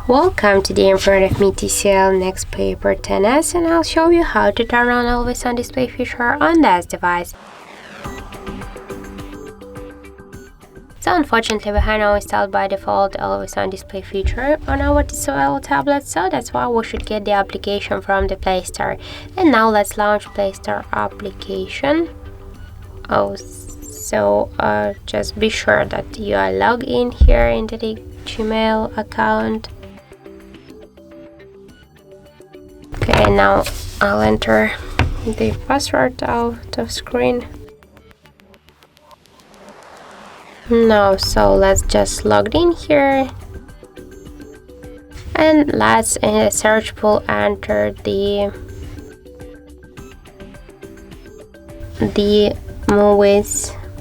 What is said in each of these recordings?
Welcome today in front of me TCL NxtPaper 10s, and I'll show you how to turn on Always On Display feature on this device. So unfortunately we have now installed by default Always On Display feature on our TCL tablet, so that's why we should get the application from the Play Store. And now let's launch Play Store application. Just be sure that you are logged in here into the Gmail account. Okay, now I'll enter the password out of screen. Now, so let's just log in here, and let's in the search pool enter the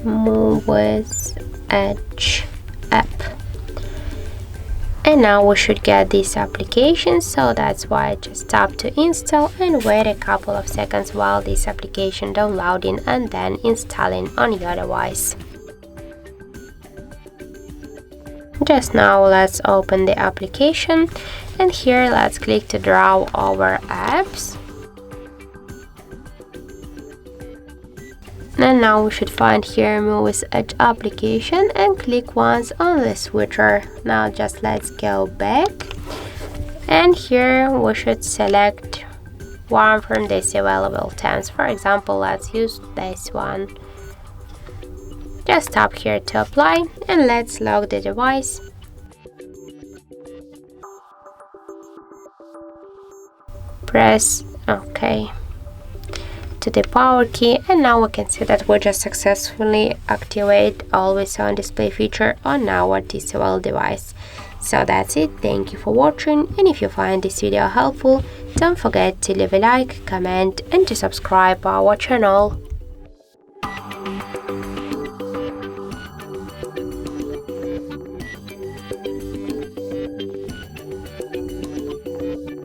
Muviz Edge app. And now we should get this application, so that's why just tap to install and wait a couple of seconds while this application downloading and then installing on your device. Just now let's open the application, and here let's click to draw our apps. And now we should find here Muviz Edge application and click once on the switcher. Now just let's go back, and here we should select one from these available 10s. For example, let's use this one. Just tap here to apply, and let's lock the device. Press OK to the power key, and now we can see that we just successfully activate Always On Display feature on our TCL device. So that's it. Thank you for watching, and if you find this video helpful, don't forget to leave a like, comment and to subscribe our channel.